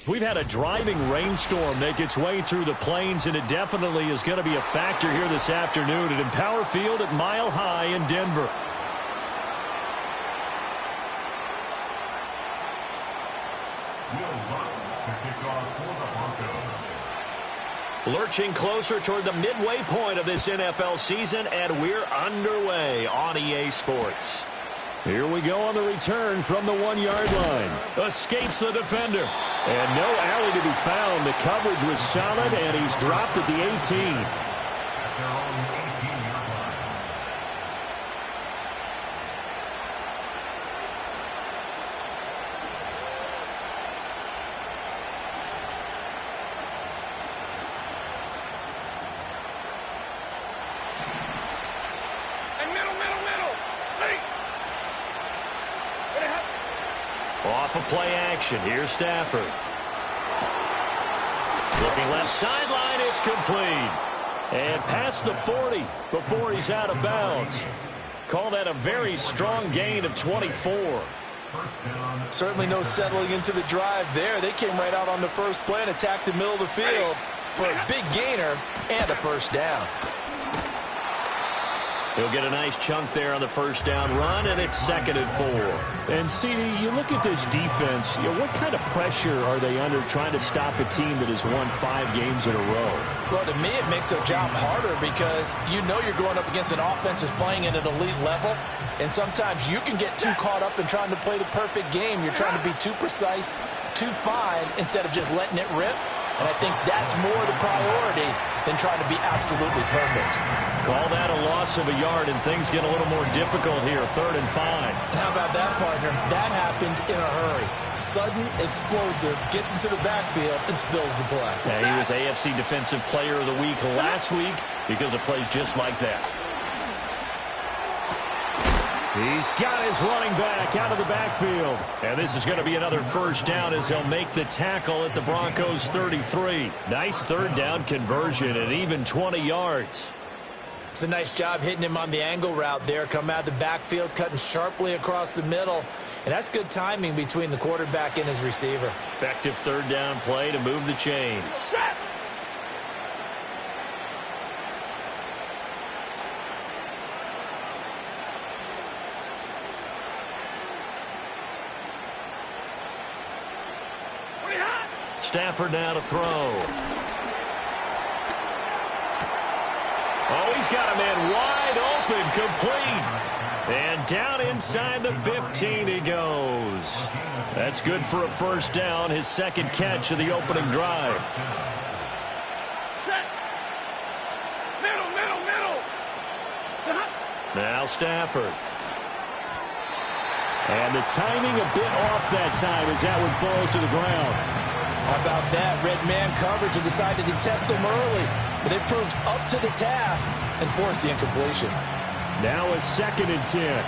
We've had a driving rainstorm make its way through the plains, and it definitely is going to be a factor here this afternoon at Empower Field at Mile High in Denver. Lurching closer toward the midway point of this NFL season, and we're underway on EA Sports. Here we go on the return from the 1-yard line. Escapes the defender. And no alley to be found. The coverage was solid, and he's dropped at the 18. Off of play action. Here's Stafford. Looking left sideline. It's complete. And past the 40 before he's out of bounds. Call that a very strong gain of 24. Certainly no settling into the drive there. They came right out on the first play and attacked the middle of the field for a big gainer and a first down. He'll get a nice chunk there on the first down run, and it's 2nd and 4. And, CD, you look at this defense, what kind of pressure are they under trying to stop a team that has won 5 games in a row? Well, to me, it makes their job harder because you know you're going up against an offense that's playing at an elite level, and sometimes you can get too caught up in trying to play the perfect game. You're trying to be too precise, too fine, instead of just letting it rip. And I think that's more the priority than trying to be absolutely perfect. Call that a loss of a yard, and things get a little more difficult here. 3rd and 5. How about that, partner? That happened in a hurry. Sudden, explosive, gets into the backfield, and spills the play. Yeah, he was AFC Defensive Player of the Week last week because of plays just like that. He's got his running back out of the backfield. And this is going to be another first down as they'll make the tackle at the Broncos' 33. Nice 3rd down conversion and even 20 yards. It's a nice job hitting him on the angle route there. Come out of the backfield, cutting sharply across the middle. And that's good timing between the quarterback and his receiver. Effective 3rd down play to move the chains. Stafford now to throw. Oh, he's got a man wide open, complete. And down inside the 15 he goes. That's good for a first down, his 2nd catch of the opening drive. Now Stafford. And the timing a bit off that time as that one falls to the ground. How about that? Red man coverage and decided to test him early. But it proved up to the task and forced the incompletion. Now a 2nd and 10.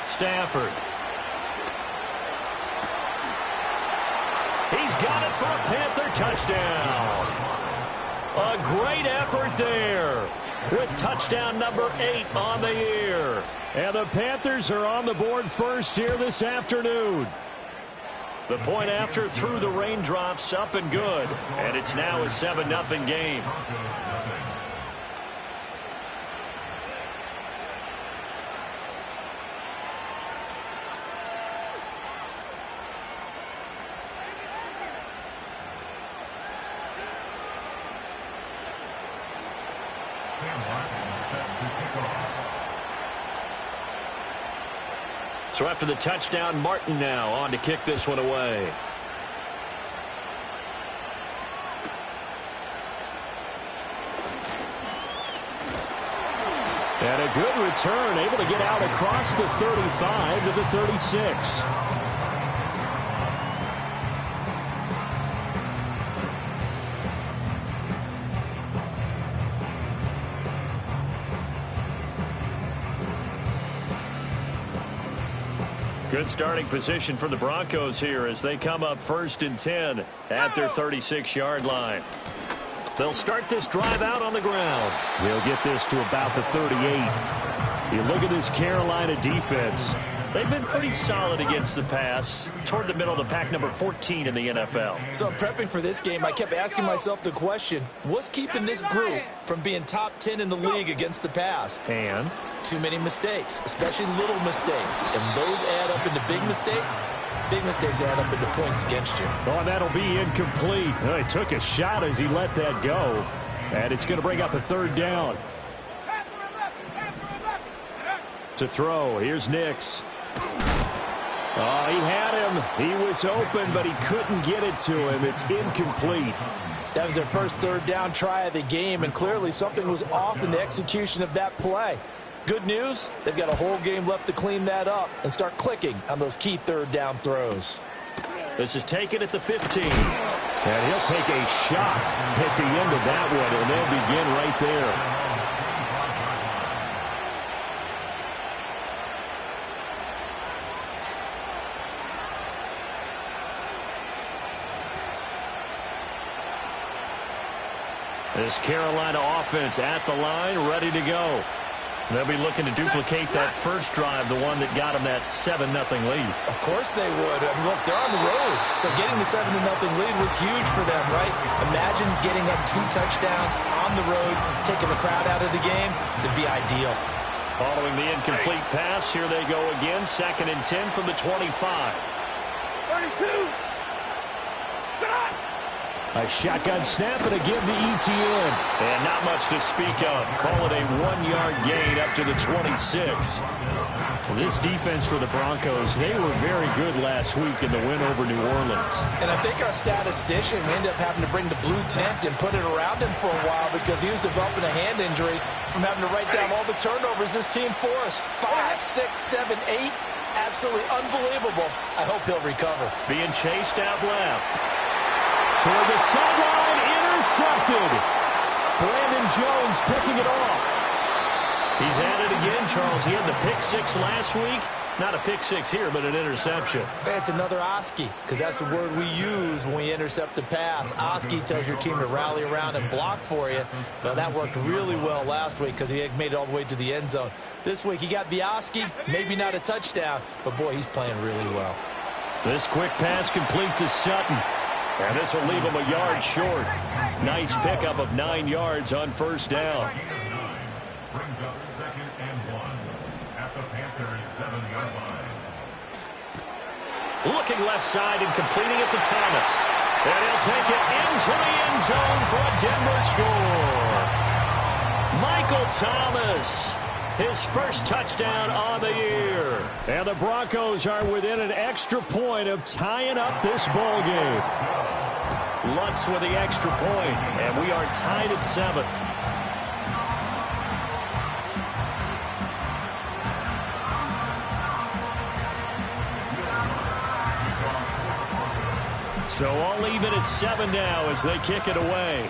Stafford. He's got it for a Panther touchdown. A great effort there with touchdown number 8 on the year. And the Panthers are on the board first here this afternoon. The point after through the raindrops up and good. And it's now a 7-0 game. So after the touchdown, Martin now on to kick this one away. And a good return, able to get out across the 35 to the 36. Good starting position for the Broncos here as they come up 1st and 10 at their 36-yard line. They'll start this drive out on the ground. They'll get this to about the 38. You look at this Carolina defense. They've been pretty solid against the pass, toward the middle of the pack, number 14 in the NFL. So I'm prepping for this game. I kept asking myself the question, what's keeping this group from being top 10 in the league against the pass? And? Too many mistakes, especially little mistakes. And those add up into big mistakes. Big mistakes add up into points against you. Oh, and that'll be incomplete. Well, he took a shot as he let that go. And it's going to bring up a third down. To throw, here's Nix. Oh, he had him. He was open, but he couldn't get it to him. It's incomplete. That was their first third down try of the game, and clearly something was off in the execution of that play. Good news, they've got a whole game left to clean that up and start clicking on those key third down throws. This is taken at the 15. And he'll take a shot at the end of that one, and they'll begin right there. This Carolina offense at the line, ready to go. They'll be looking to duplicate that first drive, the one that got them that 7-0 lead. Of course they would. I mean, look, they're on the road. So getting the 7-0 lead was huge for them, right? Imagine getting up 2 touchdowns on the road, taking the crowd out of the game. It'd be ideal. Following the incomplete pass, here they go again. 2nd and 10 from the 25. 32. A shotgun snap and a give to ETN. And not much to speak of. Call it a 1-yard gain up to the 26. This defense for the Broncos, they were very good last week in the win over New Orleans. And I think our statistician, we ended up having to bring the blue tent and put it around him for a while because he was developing a hand injury from having to write down all the turnovers this team forced. 5, 6, 7, 8. Absolutely unbelievable. I hope he'll recover. Being chased out left. Toward the sideline, intercepted. Brandon Jones picking it off. He's at it again, Charles. He had the pick 6 last week. Not a pick 6 here, but an interception. It's another Oski, because that's the word we use when we intercept a pass. Oski tells your team to rally around and block for you. Well, that worked really well last week because he had made it all the way to the end zone. This week he got the Oski, maybe not a touchdown, but boy, he's playing really well. This quick pass complete to Sutton. And this will leave him a yard short. Nice pickup of 9 yards on first down. Brings up 2nd and 1 at the Panthers' 7-yard line. Looking left side and completing it to Thomas. And he'll take it into the end zone for a Denver score. Michael Thomas, his first touchdown on the year. And the Broncos are within an extra point of tying up this ball game. Lutz with the extra point, and we are tied at 7. So all even at 7 now as they kick it away.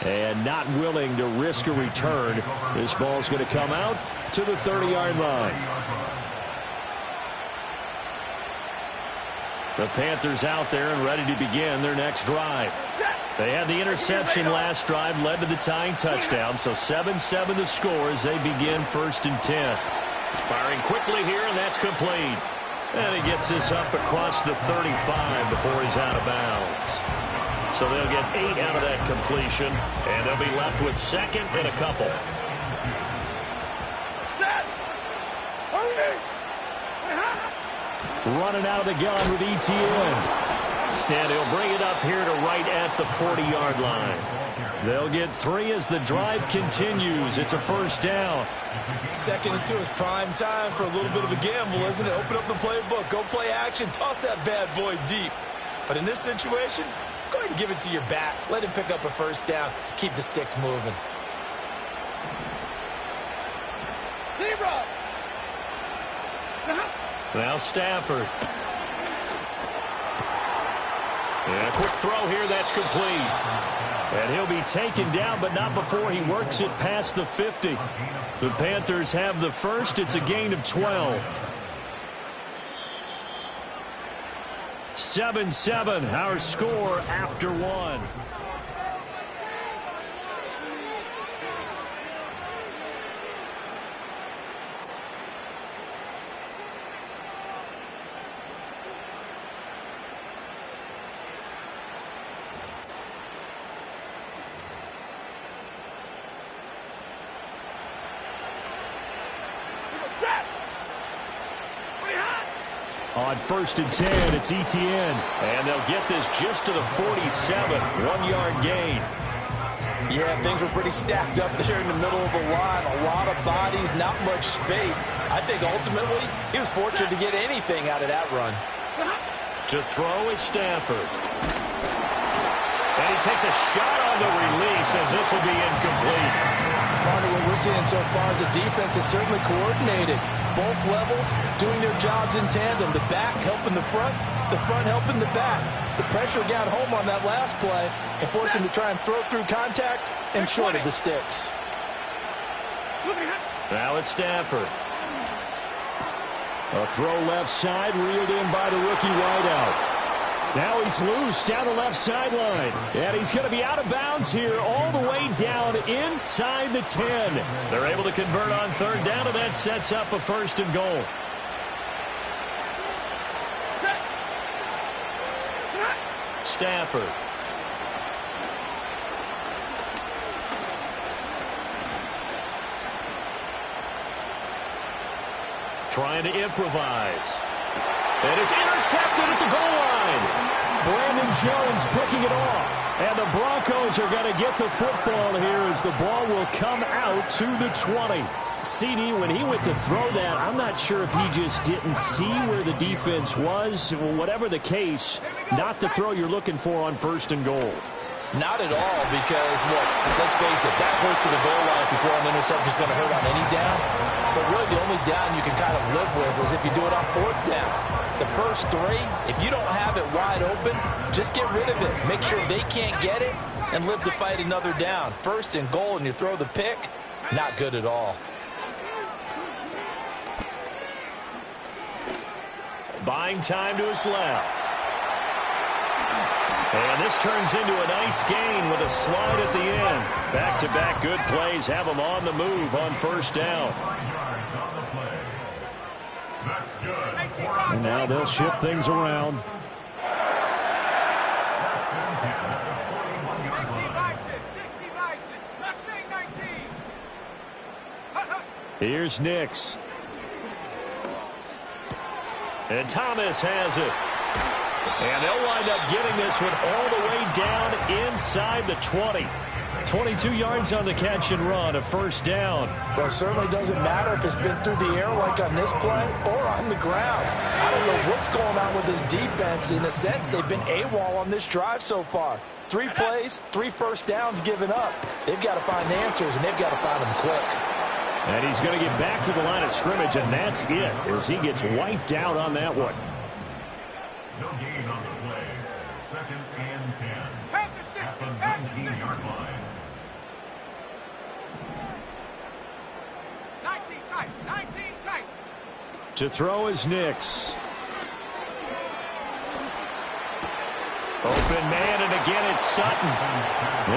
And not willing to risk a return. This ball's going to come out to the 30-yard line. The Panthers out there and ready to begin their next drive. They had the interception last drive, led to the tying touchdown. So 7-7 the score as they begin 1st and 10. Firing quickly here, and that's complete. And he gets this up across the 35 before he's out of bounds. So they'll get 8 out of that completion, and they'll be left with 2nd and a couple. Running out of the gun with ETN. And he'll bring it up here to right at the 40-yard line. They'll get 3 as the drive continues. It's a first down. 2nd and 2 is prime time for a little bit of a gamble, isn't it? Open up the playbook, go play action, toss that bad boy deep. But in this situation, go ahead and give it to your back. Let him pick up a first down. Keep the sticks moving. Now Stafford. And a quick throw here, that's complete. And he'll be taken down, but not before he works it past the 50. The Panthers have the first. It's a gain of 12. 7-7, our score after 1. On 1st and 10, it's ETN. And they'll get this just to the 47, 1-yard gain. Yeah, things were pretty stacked up there in the middle of the line. A lot of bodies, not much space. I think ultimately he was fortunate to get anything out of that run. To throw is Stafford. And he takes a shot on the release as this will be incomplete. Partner, what we're seeing so far is the defense is certainly coordinated. Both levels doing their jobs in tandem. The back helping the front helping the back. The pressure got home on that last play and forced him to try and throw through contact and short of the sticks. Now it's Stafford. A throw left side, reeled in by the rookie wideout. Now he's loose down the left sideline. And he's going to be out of bounds here all the way down inside the 10. They're able to convert on 3rd down, and that sets up a 1st and goal. Stafford. Trying to improvise. And it's intercepted at the goal line. Brandon Jones picking it off. And the Broncos are going to get the football here as the ball will come out to the 20. CD, when he went to throw that, I'm not sure if he just didn't see where the defense was. Whatever the case, not the throw you're looking for on 1st and goal. Not at all, because, look, let's face it, that close to the goal line, if you throw an interception, is going to hurt on any down. But really, the only down you can kind of live with is if you do it on 4th down. The first 3, if you don't have it wide open, just get rid of it. Make sure they can't get it and live to fight another down. 1st and goal, and you throw the pick, not good at all. Buying time to his left. And this turns into a nice gain with a slide at the end. Back-to-back good plays have them on the move on 1st down. And now they'll shift things around. Here's Nix. And Thomas has it. And they'll wind up getting this one all the way down inside the 20. 22 yards on the catch and run, a 1st down. Well, it certainly doesn't matter if it's been through the air like on this play or on the ground. I don't know what's going on with this defense. In a sense, they've been AWOL on this drive so far. 3 plays, 3 1st downs given up. They've got to find answers, and they've got to find them quick. And he's going to get back to the line of scrimmage, and that's it as he gets wiped out on that one. No gain on the play. 2nd and 10. At the 19-yard line. 19 tight. To throw is Nix. Open man, and again it's Sutton.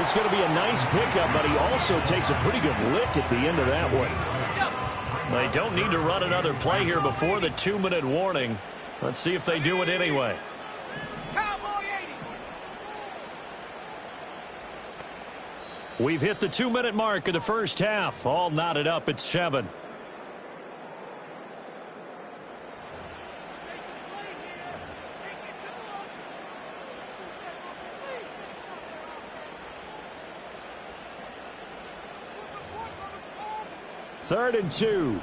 It's going to be a nice pickup, but he also takes a pretty good lick at the end of that one. They don't need to run another play here before the 2-minute warning. Let's see if they do it anyway. We've hit the 2-minute mark of the 1st half. All knotted up at 7. Third and 2.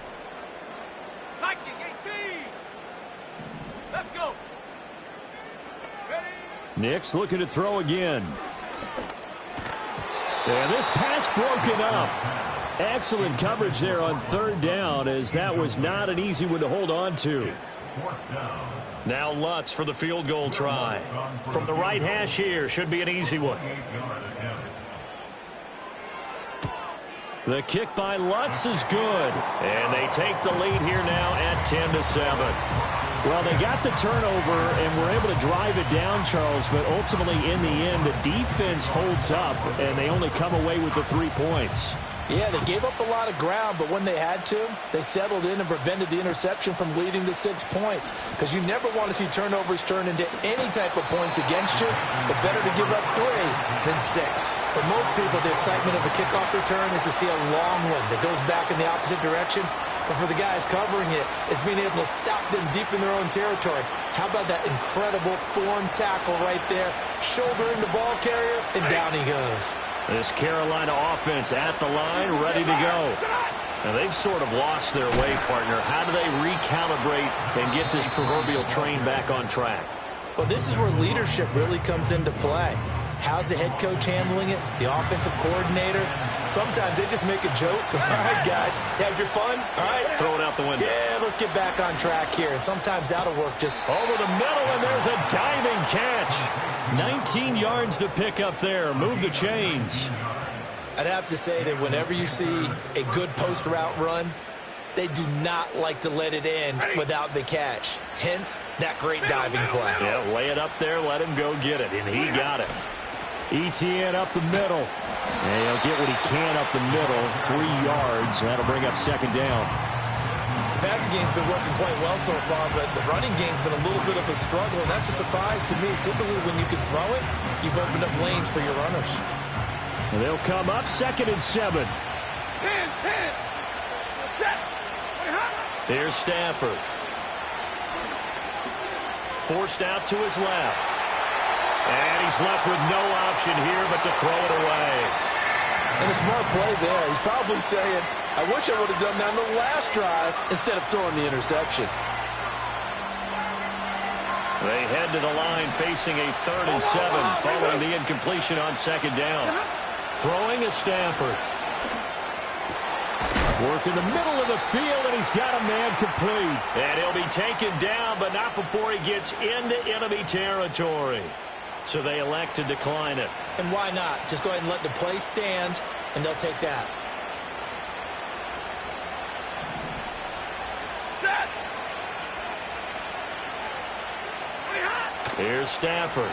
Viking 18. Let's go. Ready? Nix looking to throw again. And this pass broken up. Excellent coverage there on 3rd down, as that was not an easy one to hold on to. Now Lutz for the field goal try. From the right hash here, should be an easy one. The kick by Lutz is good. And they take the lead here now at 10-7. Well, they got the turnover and were able to drive it down, Charles, but ultimately in the end, the defense holds up, and they only come away with the 3 points. Yeah, they gave up a lot of ground, but when they had to, they settled in and prevented the interception from leading to 6 points. Because you never want to see turnovers turn into any type of points against you, but better to give up 3 than 6. For most people, the excitement of a kickoff return is to see a long one that goes back in the opposite direction. But for the guys covering it, it's being able to stop them deep in their own territory. How about that incredible form tackle right there? Shoulder in the ball carrier, and down he goes. This Carolina offense at the line, ready to go. Now, they've sort of lost their way, partner. How do they recalibrate and get this proverbial train back on track? Well, this is where leadership really comes into play. How's the head coach handling it? The offensive coordinator? Sometimes they just make a joke. All right, guys, had your fun? All right. Throw it out the window. Yeah, let's get back on track here. And sometimes that'll work just over the middle, and there's a diving catch. 19 yards to pick up there. Move the chains. I'd have to say that whenever you see a good post route run, they do not like to let it end without the catch. Hence, that great diving play. Yeah, lay it up there, let him go get it, and he got it. ETN up the middle. And he'll get what he can up the middle, 3 yards. That'll bring up second down. The passing game's been working quite well so far, but the running game's been a little bit of a struggle, and that's a surprise to me. Typically, when you can throw it, you've opened up lanes for your runners. And they'll come up 2nd and 7. 10. Set. Here's Stafford. Forced out to his left. And he's left with no option here but to throw it away. And a smart play there. He's probably saying, I wish I would have done that on the last drive instead of throwing the interception. They head to the line facing a 3rd and 7 following the incompletion on 2nd down. Throwing is Stafford. Work in the middle of the field, and he's got a man complete. And he'll be taken down, but not before he gets into enemy territory. So they elect to decline it. And why not? Just go ahead and let the play stand, and they'll take that. Here's Stafford.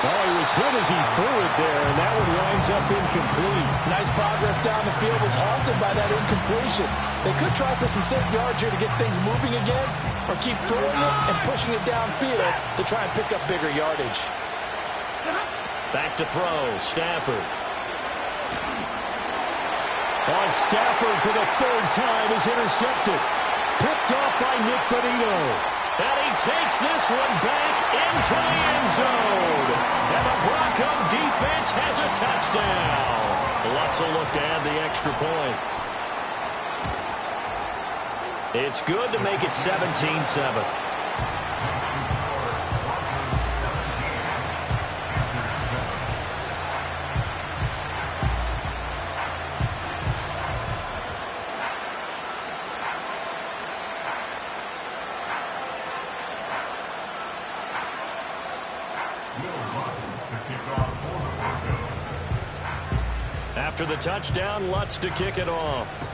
Oh, he was hit as he threw it there, and that one winds up incomplete. Nice progress down the field, was halted by that incompletion. They could try for some safe yards here to get things moving again, or keep throwing it and pushing it downfield to try and pick up bigger yardage. Back to throw, Stafford. On Stafford for the 3rd time is intercepted. Picked off by Nick Bonito. And he takes this one back into the end zone. And the Bronco defense has a touchdown. Lutz will look to add the extra point. It's good to make it 17-7. After the touchdown, Lutz to kick it off.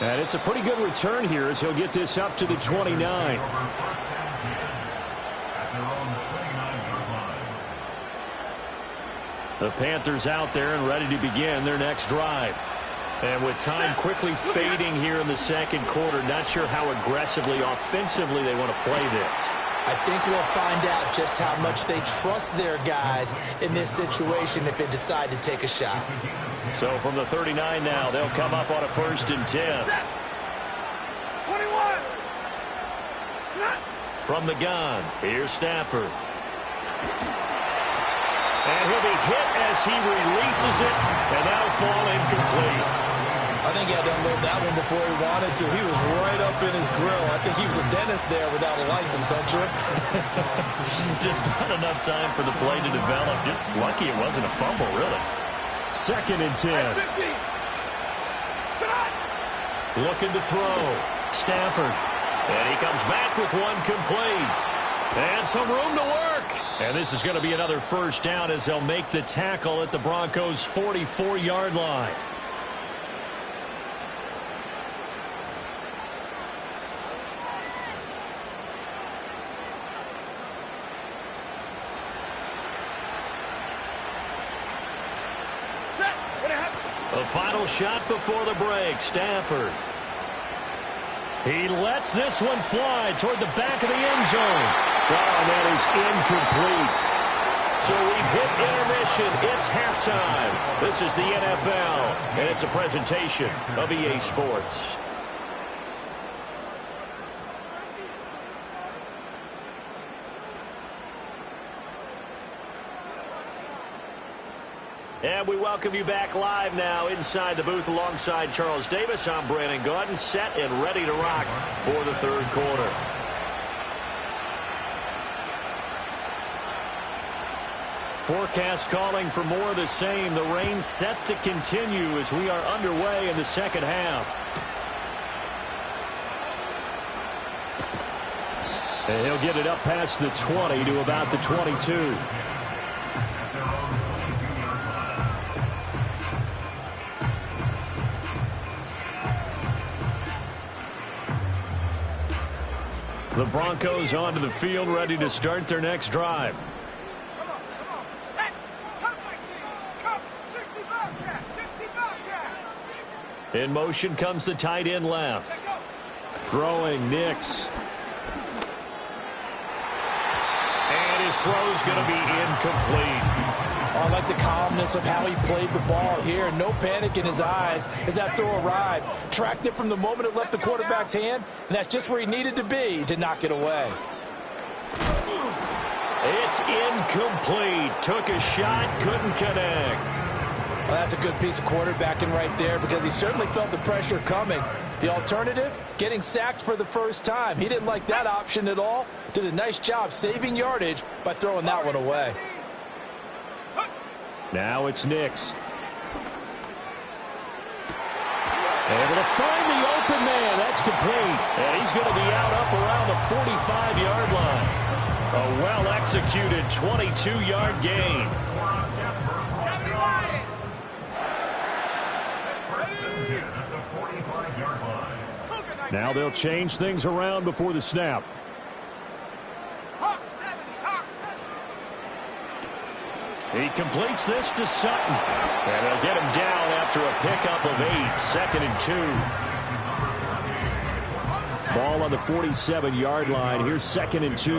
And it's a pretty good return here as he'll get this up to the 29. The Panthers out there and ready to begin their next drive. And with time quickly fading here in the 2nd quarter, not sure how aggressively, offensively they want to play this. I think we'll find out just how much they trust their guys in this situation if they decide to take a shot. So from the 39 now, they'll come up on a 1st and 10. 21. From the gun, here's Stafford. And he'll be hit as he releases it, and that'll fall incomplete. I think he had to unload that one before he wanted to. He was right up in his grill. I think he was a dentist there without a license, don't you? Just not enough time for the play to develop. Just lucky it wasn't a fumble, really. 2nd and 10. Looking to throw. Stafford. And he comes back with one complete. And some room to work. And this is going to be another 1st down as they'll make the tackle at the Broncos' 44-yard line. The final shot before the break, Stafford. He lets this one fly toward the back of the end zone. and that is incomplete. So we've hit intermission. It's halftime. This is the NFL, and it's a presentation of EA Sports. And we welcome you back live now inside the booth alongside Charles Davis. I'm Brandon Gaudin, set and ready to rock for the third quarter. Forecast calling for more of the same. The rain set to continue as we are underway in the second half. And he'll get it up past the 20 to about the 22. The Broncos onto the field, ready to start their next drive. In motion comes the tight end left. Throwing, Nix. And his throw's going to be incomplete. I like the calmness of how he played the ball here. No panic in his eyes as that throw arrived. Tracked it from the moment it left the quarterback's hand, and that's just where he needed to be to knock it away. It's incomplete. Took a shot, couldn't connect. Well, that's a good piece of quarterbacking right there because he certainly felt the pressure coming. The alternative, getting sacked for the first time. He didn't like that option at all. Did a nice job saving yardage by throwing that one away. Now it's Nix. Able to find the open man. That's complete. And he's going to be out up around the 45-yard line. A well-executed 22-yard gain. Now they'll change things around before the snap. He completes this to Sutton. And they'll get him down after a pickup of 8. 2nd and 2. Ball on the 47-yard line. Here's 2nd and 2.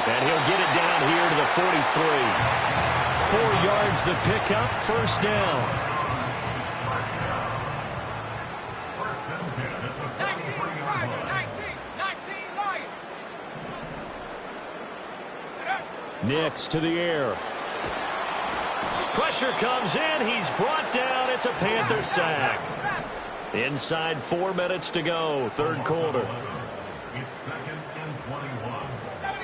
And he'll get it down here to the 43. 4 yards the pickup, first down. Nix to the air. Pressure comes in. He's brought down. It's a Panther sack. Inside 4 minutes to go, third quarter. It's 2nd and 21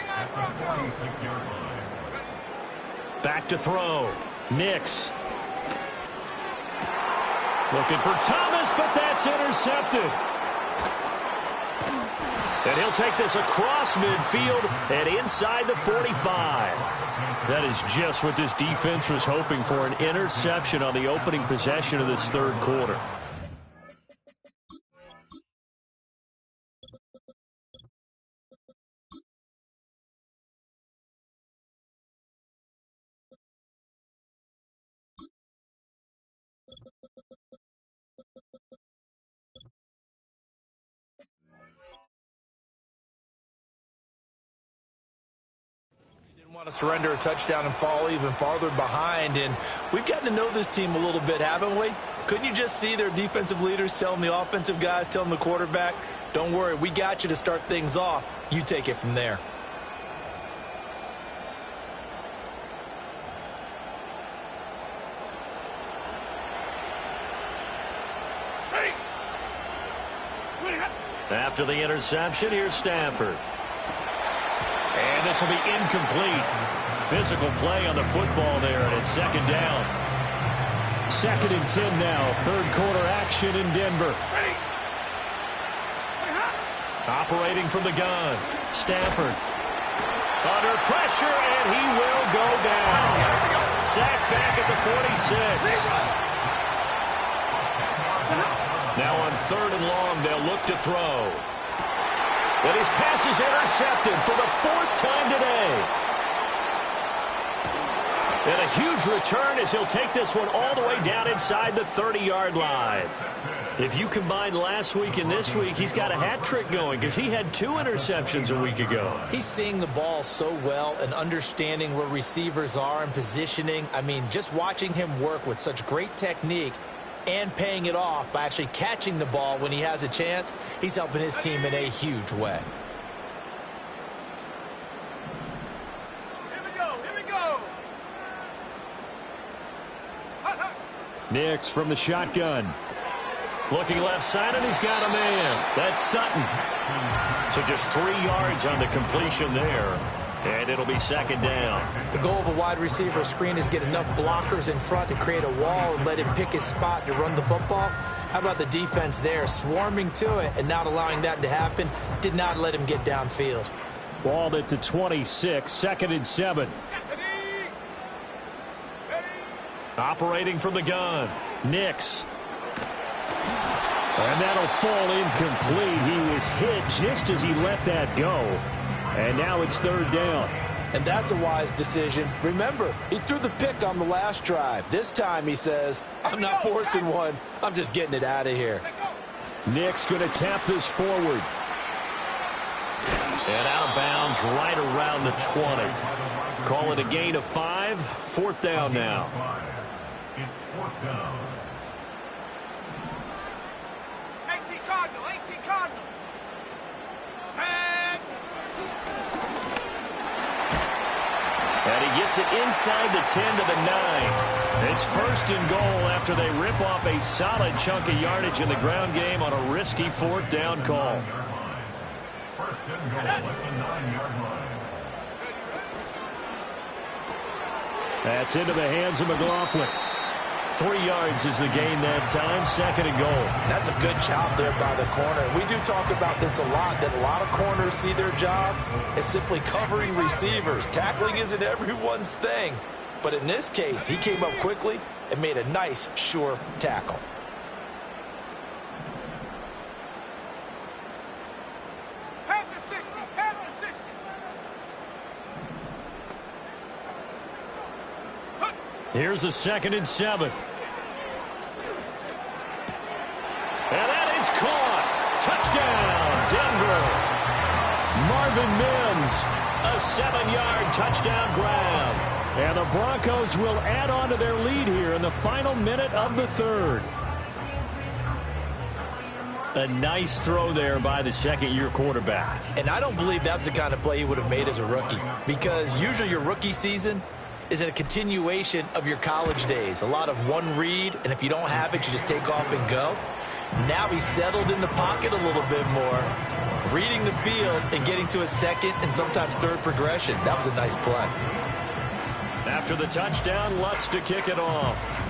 at the 46-yard line. Back to throw. Nix. Looking for Thomas, but that's intercepted. And he'll take this across midfield and inside the 45. That is just what this defense was hoping for, an interception on the opening possession of this third quarter. Want to surrender a touchdown and fall even farther behind, and we've gotten to know this team a little bit, haven't we? Couldn't you just see their defensive leaders telling the offensive guys, telling the quarterback, don't worry, we got you to start things off. You take it from there. After the interception, here's Stafford. And this will be incomplete. Physical play on the football there, and it's second down. 2nd and 10 now. Third quarter action in Denver. Operating from the gun. Stafford. Under pressure, and he will go down. Sacked back at the 46. Now on 3rd and long, they'll look to throw. But his pass is intercepted for the 4th time today. And a huge return as he'll take this one all the way down inside the 30-yard line. If you combine last week and this week, he's got a hat trick going because he had 2 interceptions a week ago. He's seeing the ball so well and understanding where receivers are and positioning. I mean, just watching him work with such great technique and paying it off by actually catching the ball when he has a chance, he's helping his team in a huge way. Here we go, here we go. Nix from the shotgun. Looking left side, and he's got a man. That's Sutton. So just 3 yards on the completion there. And it'll be second down. The goal of a wide receiver screen is get enough blockers in front to create a wall and let him pick his spot to run the football. How about the defense there, swarming to it and not allowing that to happen? Did not let him get downfield. Balled it to 26, 2nd and 7. Operating from the gun, Nix. And that'll fall incomplete. He was hit just as he let that go. And now it's 3rd down. And that's a wise decision. Remember, he threw the pick on the last drive. This time he says, I'm not forcing one. I'm just getting it out of here. Nix going to tap this forward. And out of bounds right around the 20. Call it a gain of 5. 4th down now. It's 4th down. 18 Cardinal, 18 Cardinal. Set. And he gets it inside the 10 to the 9. It's 1st and goal after they rip off a solid chunk of yardage in the ground game on a risky 4th down call. 1st and goal at the 9-yard line. That's into the hands of McLaughlin. 3 yards is the gain that time. 2nd and goal. That's a good job there by the corner. We do talk about this a lot, that a lot of corners see their job as simply covering receivers. Tackling isn't everyone's thing. But in this case, he came up quickly and made a nice, sure tackle. Panther 60, Panther 60. Here's a 2nd and 7. And that is caught. Touchdown, Denver. Marvin Mims, a 7-yard touchdown grab. And the Broncos will add on to their lead here in the final minute of the 3rd. A nice throw there by the 2nd-year quarterback. And I don't believe that was the kind of play he would have made as a rookie, because usually your rookie season is a continuation of your college days. A lot of one read, and if you don't have it, you just take off and go. Now he's settled in the pocket a little bit more, reading the field and getting to a 2nd and sometimes 3rd progression. That was a nice play. After the touchdown, Lutz to kick it off.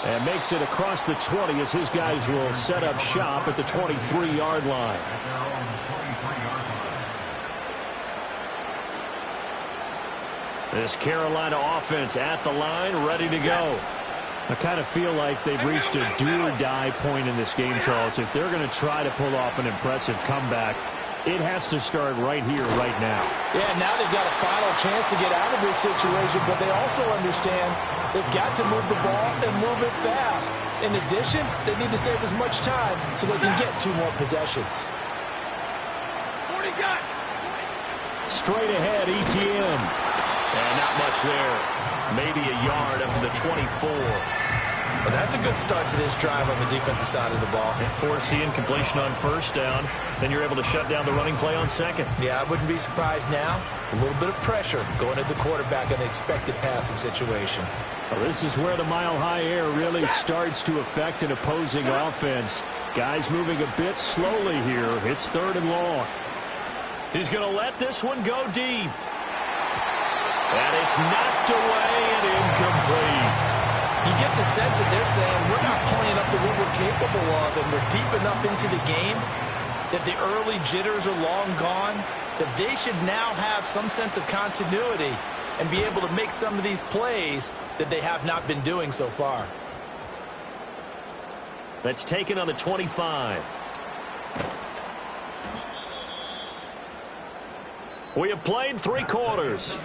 And makes it across the 20 as his guys will set up shop at the 23-yard line. This Carolina offense at the line, ready to go. I kind of feel like they've reached a do-or-die point in this game, Charles. If they're going to try to pull off an impressive comeback, it has to start right here, right now. Yeah, now they've got a final chance to get out of this situation, but they also understand they've got to move the ball and move it fast. In addition, they need to save as much time so they can get 2 more possessions. 40 got. Straight ahead, ETN. And not much there. Maybe a yard up to the 24. Well, that's a good start to this drive on the defensive side of the ball. And foreseeing completion on 1st down. Then you're able to shut down the running play on 2nd. Yeah, I wouldn't be surprised now. A little bit of pressure going at the quarterback in the expected passing situation. Well, this is where the mile-high air really starts to affect an opposing offense. Guys moving a bit slowly here. It's 3rd and long. He's going to let this one go deep. And it's knocked away and incomplete. You get the sense that they're saying we're not playing up to what we're capable of, and we're deep enough into the game that the early jitters are long gone, that they should now have some sense of continuity and be able to make some of these plays that they have not been doing so far. That's taken on the 25. We have played 3 quarters.